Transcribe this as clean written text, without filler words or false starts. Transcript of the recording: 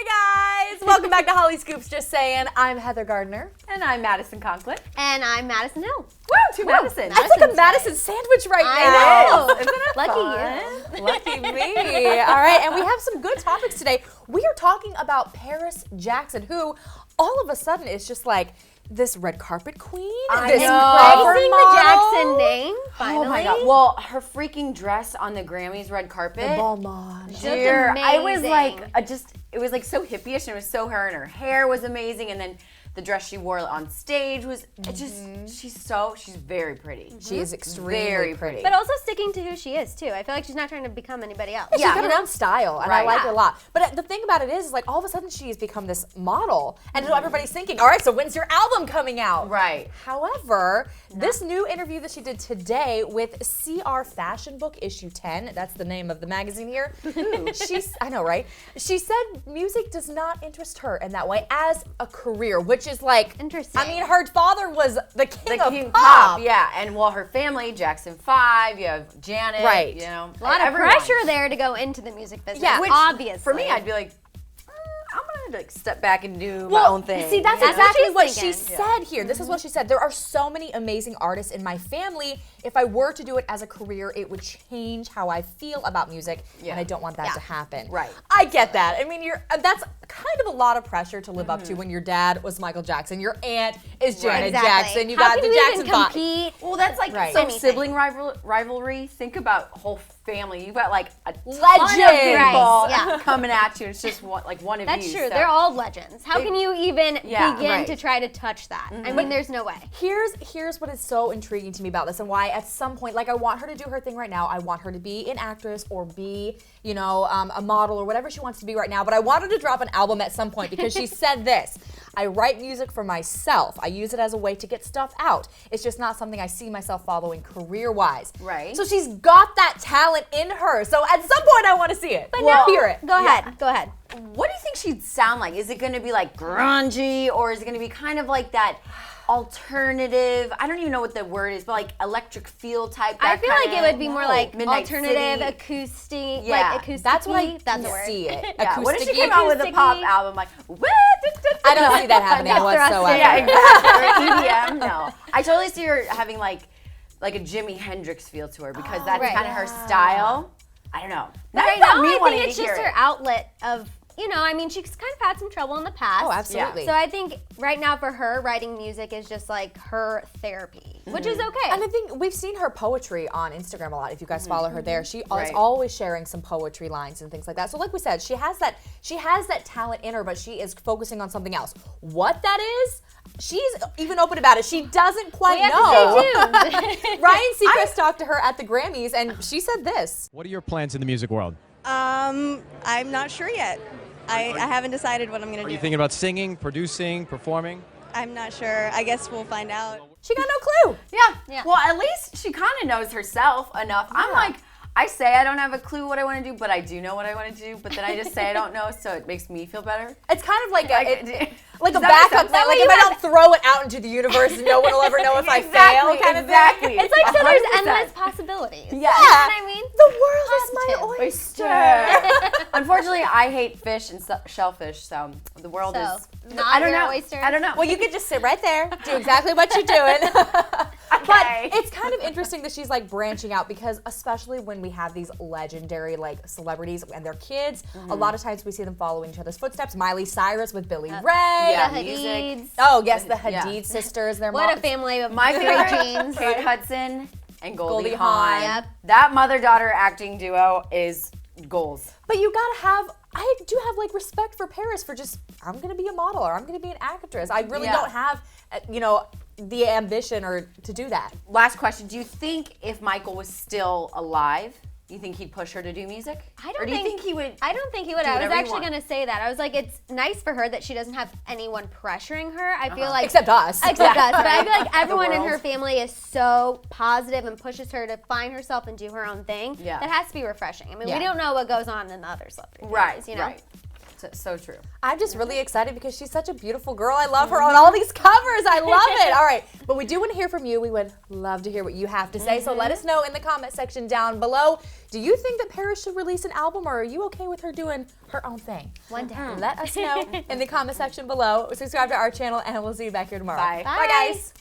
Hey guys! Welcome back to Hollyscoop's Just Saying. I'm Heather Gardner. And I'm Madison Conklin. And I'm Madison Hill. Woo! Two Madison. That's like a Madison sandwich right I now. know. Isn't it Lucky fun? Lucky me. All right, and we have some good topics today. We are talking about Paris Jackson, who all of a sudden is just like this red carpet queen. This cover Embracing the model. Jackson name, finally. Oh my god. Well, her freaking dress on the Grammys red carpet. The ball mod. Dear, I was amazing. like, it was like so hippie-ish, and it was so her, and her hair was amazing, and then the dress she wore on stage was she's very pretty. She is extremely Very pretty. But also sticking to who she is, too. I feel like she's not trying to become anybody else. She's got her own style, and I Right. like it a lot. But the thing about it is like all of a sudden she's become this model, and so everybody's thinking, all right, so when's your album coming out? Right. However, this new interview that she did today with CR Fashion Book issue 10, that's the name of the magazine here. I know, right? She said music does not interest her in that way as a career, which is like Interesting. I mean, her father was the king The of King pop. yeah, and well, her family, Jackson 5, you have Janet, Right. you know. A lot of everyone. pressure there to go into the music business, Yeah. Which, obviously. For me, I'd be like, I'm gonna like step back and do my own thing. See, that's you know? exactly she's what thinking. she said here. This is what she said. There are so many amazing artists in my family. If I were to do it as a career, it would change how I feel about music, and I don't want that to happen. Right. I get that. I mean, that's kind of a lot of pressure to live up to when your dad was Michael Jackson, your aunt is Janet Exactly. Jackson, you How got can the you Jackson even 5. compete? Well, that's like Right. some Anything. sibling rivalry. Think about whole family. You've got like a ton of Legends. people Right, yeah. coming at you. It's just one of That's you. true. so- They're all legends. How can you even Yeah, begin right. to try to touch that? I mean, there's no way. Here's what is so intriguing to me about this and why at some point, like I want her to do her thing right now. I want her to be an actress or be, you know, a model or whatever she wants to be right now. But I want her to drop an album at some point because she said this. I write music for myself. I use it as a way to get stuff out. It's just not something I see myself following career-wise. Right. So she's got that talent in her. So at some point I want to see it. But no, hear it. Go ahead. Go ahead. What do you think she'd sound like? Is it going to be like grungy, or is it going to be kind of like that alternative? I don't even know what the word is, but like electric feel type. I feel like it would be more like Midnight alternative, City. acoustic, Yeah. like acoustic. That's what I That's the word. see it. Yeah. What if she Acoustic-y. came out with a pop Acoustic-y. album like? I don't see that happening Get thrusted. whatsoever. Yeah, exactly. Or EDM. No, I totally see her having like a Jimi Hendrix feel to her because that's right. kind of her style. I don't know. Now Right you got now, me I wanting think it's to hear just it. her outlet of, you know, I mean, she's kind of had some trouble in the past. Oh, absolutely. So I think right now for her, writing music is just like her therapy, which is okay. And I think we've seen her poetry on Instagram a lot. If you guys follow her there, she is Right. always sharing some poetry lines and things like that. So like we said, she has that talent in her, but she is focusing on something else. What that is, she's even open about it. She doesn't quite we have know. to stay tuned. Ryan Seacrest talked to her at the Grammys, and she said this. What are your plans in the music world? I'm not sure yet. I haven't decided what I'm going to Are do. you thinking about singing, producing, performing? I'm not sure. I guess we'll find out. She got no clue. Yeah. Well, at least she kind of knows herself enough. I'm like, I say I don't have a clue what I want to do, but I do know what I want to do. But then I just say I don't know, so it makes me feel better. It's kind of like a Does that backup make plan. sense? Like if I don't throw it out into the universe, no one will ever know if I fail. Kind of exactly. thing. It's like, so there's 100%. endless possibilities. Yeah. You know what I mean? The world is my Positive. oyster. Unfortunately, I hate fish and shellfish, so the world So, is. not I don't your know. oyster? I don't know. Well, you could just sit right there, do exactly what you're doing. Okay. But it's kind of interesting that she's like branching out because especially when we have these legendary like celebrities and their kids, a lot of times we see them following each other's footsteps. Miley Cyrus with Billy Ray. Yeah, The music. Hadids. Oh yes, the Yeah. Hadid sisters. Their What moms. a family of My great favorite, genes. Kate Hudson and Goldie, Goldie Hawn. Hawn. Yep. That mother-daughter acting duo is goals. But you gotta have. I do have like respect for Paris for just. I'm gonna be a model or I'm gonna be an actress. I really Yeah. don't have, the ambition or to do that. Last question. Do you think if Michael was still alive, you think he'd push her to do music? I don't or do you think he would? I don't think he would. do I was whatever you actually want? going to say that. I was like, it's nice for her that she doesn't have anyone pressuring her. I feel like Except us. Except us. But I feel like everyone in world. her family is so positive and pushes her to find herself and do her own thing. Yeah. That has to be refreshing. I mean, Yeah. we don't know what goes on in the other celebrity Right. families, you know? Right. So true. I'm just really excited because she's such a beautiful girl. I love her on all these covers. I love it. All right, but we do want to hear from you. We would love to hear what you have to say. So let us know in the comment section down below. Do you think that Paris should release an album, or are you okay with her doing her own thing? One day. Let us know in the comment section below. Subscribe to our channel, and we'll see you back here tomorrow. Bye. Bye, guys.